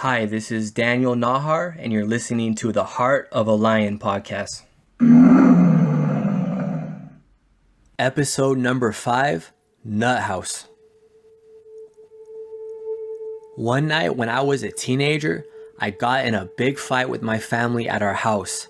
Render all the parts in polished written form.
Hi, this is Daniel Nahar, and you're listening to the Heart of a Lion podcast. Episode number 5, Nut House. One night when I was a teenager, I got in a big fight with my family at our house.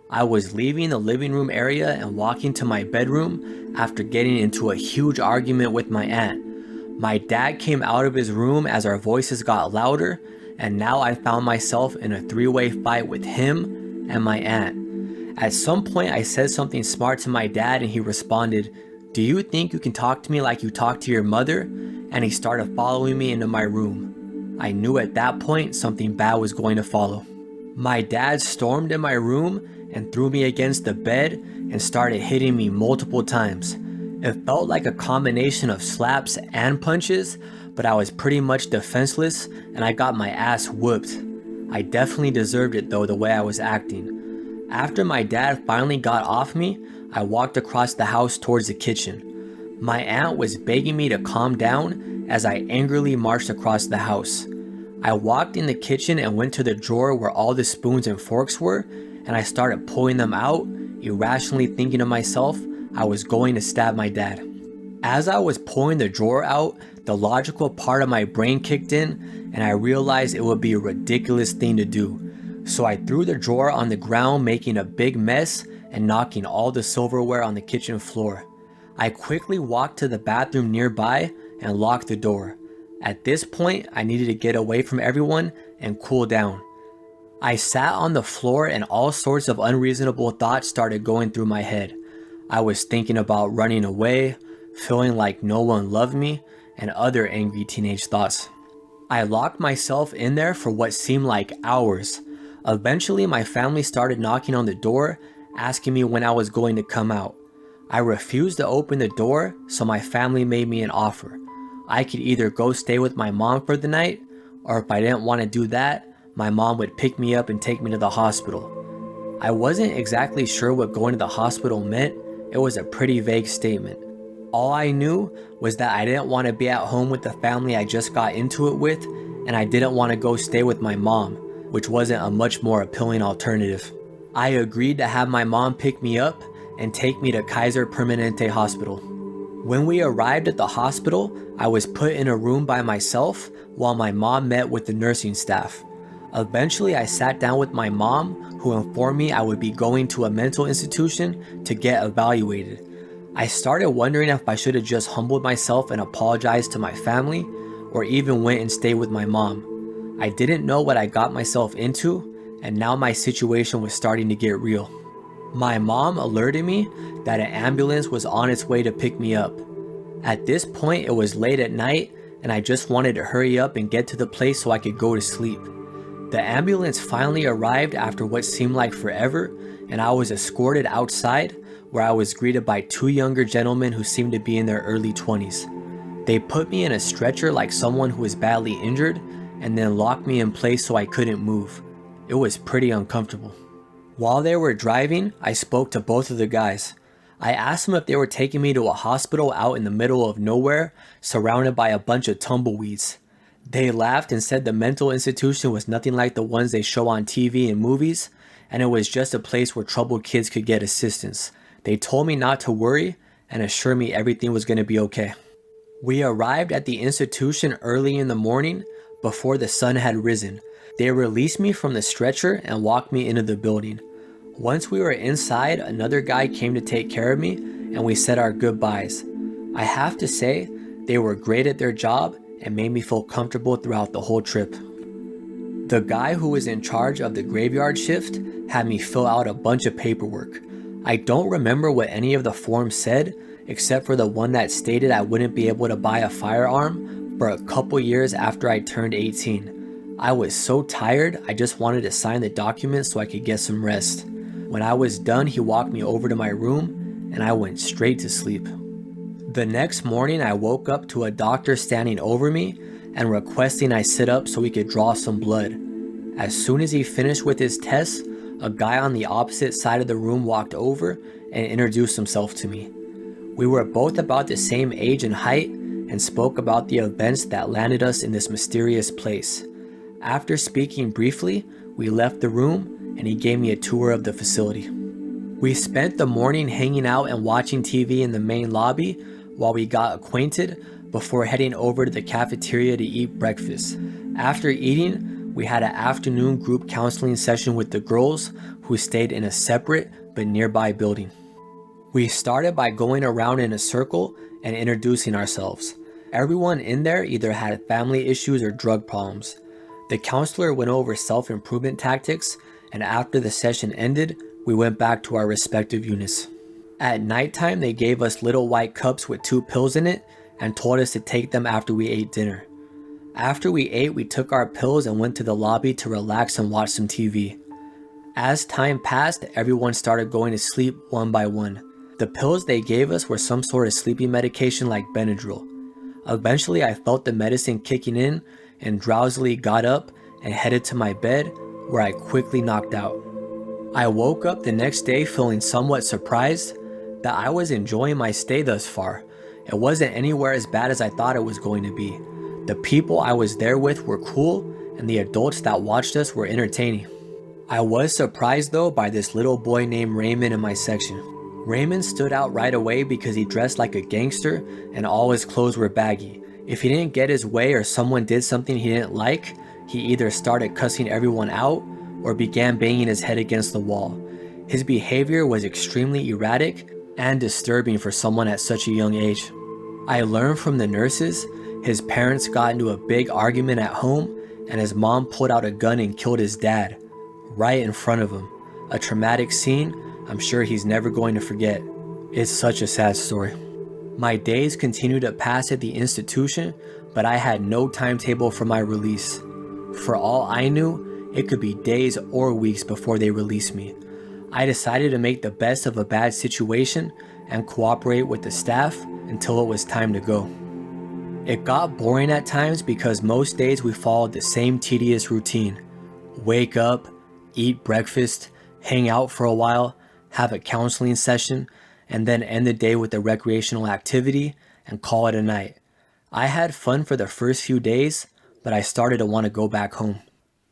I was leaving the living room area and walking to my bedroom after getting into a huge argument with my aunt. My dad came out of his room as our voices got louder, and now I found myself in a three-way fight with him and my aunt. At some point I said something smart to my dad and he responded, "Do you think you can talk to me like you talk to your mother?" And he started following me into my room. I knew at that point something bad was going to follow. My dad stormed in my room and threw me against the bed and started hitting me multiple times. It felt like a combination of slaps and punches, but I was pretty much defenseless and I got my ass whooped. I definitely deserved it though, the way I was acting. After my dad finally got off me, I walked across the house towards the kitchen. My aunt was begging me to calm down as I angrily marched across the house. I walked in the kitchen and went to the drawer where all the spoons and forks were, and I started pulling them out, irrationally thinking to myself I was going to stab my dad. As I was pulling the drawer out, the logical part of my brain kicked in and I realized it would be a ridiculous thing to do. So I threw the drawer on the ground, making a big mess and knocking all the silverware on the kitchen floor. I quickly walked to the bathroom nearby and locked the door. At this point, I needed to get away from everyone and cool down. I sat on the floor and all sorts of unreasonable thoughts started going through my head. I was thinking about running away, feeling like no one loved me, and other angry teenage thoughts. I locked myself in there for what seemed like hours. Eventually, my family started knocking on the door, asking me when I was going to come out. I refused to open the door, so my family made me an offer. I could either go stay with my mom for the night, or if I didn't want to do that, my mom would pick me up and take me to the hospital. I wasn't exactly sure what going to the hospital meant. It was a pretty vague statement. All I knew was that I didn't want to be at home with the family I just got into it with, and I didn't want to go stay with my mom, which wasn't a much more appealing alternative. I agreed to have my mom pick me up and take me to Kaiser Permanente Hospital. When we arrived at the hospital, I was put in a room by myself while my mom met with the nursing staff. Eventually, I sat down with my mom, who informed me I would be going to a mental institution to get evaluated. I started wondering if I should have just humbled myself and apologized to my family, or even went and stayed with my mom. I didn't know what I got myself into, and now my situation was starting to get real. My mom alerted me that an ambulance was on its way to pick me up. At this point, it was late at night, and I just wanted to hurry up and get to the place so I could go to sleep. The ambulance finally arrived after what seemed like forever, and I was escorted outside, where I was greeted by two younger gentlemen who seemed to be in their early 20s. They put me in a stretcher like someone who was badly injured, and then locked me in place so I couldn't move. It was pretty uncomfortable. While they were driving, I spoke to both of the guys. I asked them if they were taking me to a hospital out in the middle of nowhere, surrounded by a bunch of tumbleweeds. They laughed and said the mental institution was nothing like the ones they show on TV and movies, and it was just a place where troubled kids could get assistance. They told me not to worry and assured me everything was going to be okay. We arrived at the institution early in the morning before the sun had risen. They released me from the stretcher and walked me into the building. Once we were inside, another guy came to take care of me and we said our goodbyes. I have to say, they were great at their job and made me feel comfortable throughout the whole trip. The guy who was in charge of the graveyard shift had me fill out a bunch of paperwork. I don't remember what any of the forms said, except for the one that stated I wouldn't be able to buy a firearm for a couple years after I turned 18. I was so tired, I just wanted to sign the document so I could get some rest. When I was done, he walked me over to my room, and I went straight to sleep. The next morning, I woke up to a doctor standing over me and requesting I sit up so he could draw some blood. As soon as he finished with his tests, a guy on the opposite side of the room walked over and introduced himself to me. We were both about the same age and height and spoke about the events that landed us in this mysterious place. After speaking briefly, we left the room and he gave me a tour of the facility. We spent the morning hanging out and watching TV in the main lobby while we got acquainted before heading over to the cafeteria to eat breakfast. After eating, we had an afternoon group counseling session with the girls who stayed in a separate but nearby building. We started by going around in a circle and introducing ourselves. Everyone in there either had family issues or drug problems. The counselor went over self-improvement tactics, and after the session ended, we went back to our respective units. At nighttime, they gave us little white cups with 2 pills in it and told us to take them after we ate dinner. After we ate, we took our pills and went to the lobby to relax and watch some TV. As time passed, everyone started going to sleep one by one. The pills they gave us were some sort of sleeping medication like Benadryl. Eventually, I felt the medicine kicking in and drowsily got up and headed to my bed, where I quickly knocked out. I woke up the next day feeling somewhat surprised that I was enjoying my stay thus far. It wasn't anywhere as bad as I thought it was going to be. The people I was there with were cool, and the adults that watched us were entertaining. I was surprised though by this little boy named Raymond in my section. Raymond stood out right away because he dressed like a gangster and all his clothes were baggy. If he didn't get his way or someone did something he didn't like, he either started cussing everyone out or began banging his head against the wall. His behavior was extremely erratic and disturbing for someone at such a young age. I learned from the nurses his parents got into a big argument at home and his mom pulled out a gun and killed his dad right in front of him. A traumatic scene I'm sure he's never going to forget. It's such a sad story. My days continued to pass at the institution, but I had no timetable for my release. For all I knew, it could be days or weeks before they released me. I decided to make the best of a bad situation and cooperate with the staff until it was time to go. It got boring at times because most days we followed the same tedious routine. Wake up, eat breakfast, hang out for a while, have a counseling session, and then end the day with a recreational activity and call it a night. I had fun for the first few days, but I started to want to go back home.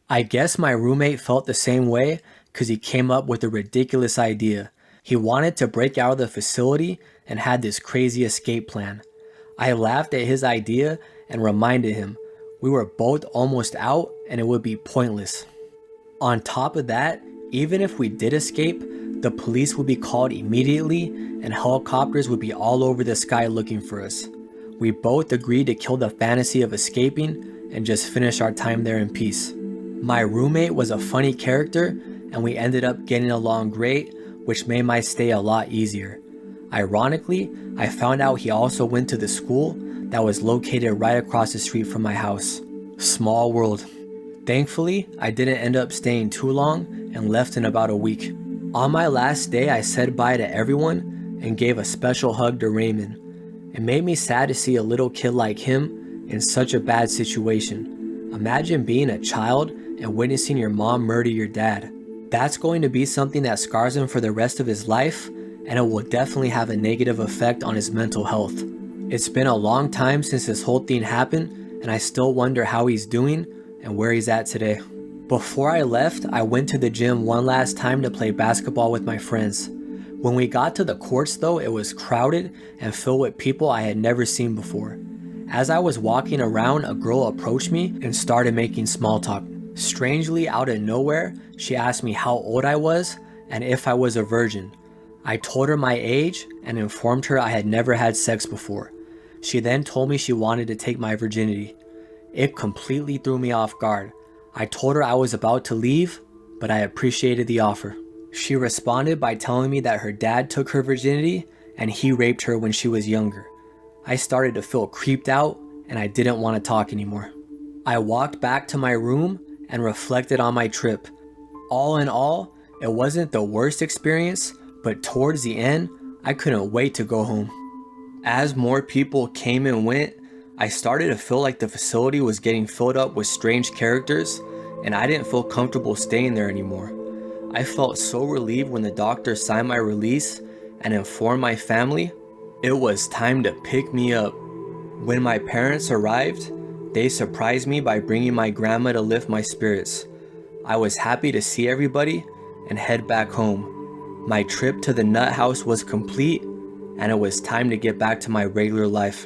I guess my roommate felt the same way because he came up with a ridiculous idea. He wanted to break out of the facility and had this crazy escape plan. I laughed at his idea and reminded him we were both almost out and it would be pointless. On top of that, even if we did escape, the police would be called immediately and helicopters would be all over the sky looking for us. We both agreed to kill the fantasy of escaping and just finish our time there in peace. My roommate was a funny character and we ended up getting along great, which made my stay a lot easier. Ironically, I found out he also went to the school that was located right across the street from my house. Small world. Thankfully, I didn't end up staying too long and left in about a week. On my last day, I said bye to everyone and gave a special hug to Raymond. It made me sad to see a little kid like him in such a bad situation. Imagine being a child and witnessing your mom murder your dad. That's going to be something that scars him for the rest of his life, and it will definitely have a negative effect on his mental health. It's been a long time since this whole thing happened, and I still wonder how he's doing and where he's at today. Before I left, I went to the gym one last time to play basketball with my friends. When we got to the courts though, it was crowded and filled with people I had never seen before. As I was walking around, a girl approached me and started making small talk. Strangely, out of nowhere, she asked me how old I was and if I was a virgin. I told her my age and informed her I had never had sex before. She then told me she wanted to take my virginity. It completely threw me off guard. I told her I was about to leave, but I appreciated the offer. She responded by telling me that her dad took her virginity and he raped her when she was younger. I started to feel creeped out and I didn't want to talk anymore. I walked back to my room and reflected on my trip. All in all, it wasn't the worst experience, but towards the end, I couldn't wait to go home. As more people came and went, I started to feel like the facility was getting filled up with strange characters, and I didn't feel comfortable staying there anymore. I felt so relieved when the doctor signed my release and informed my family it was time to pick me up. When my parents arrived, They surprised me by bringing my grandma to lift my spirits. I was happy to see everybody and head back home. My trip to the nut house was complete, and it was time to get back to my regular life.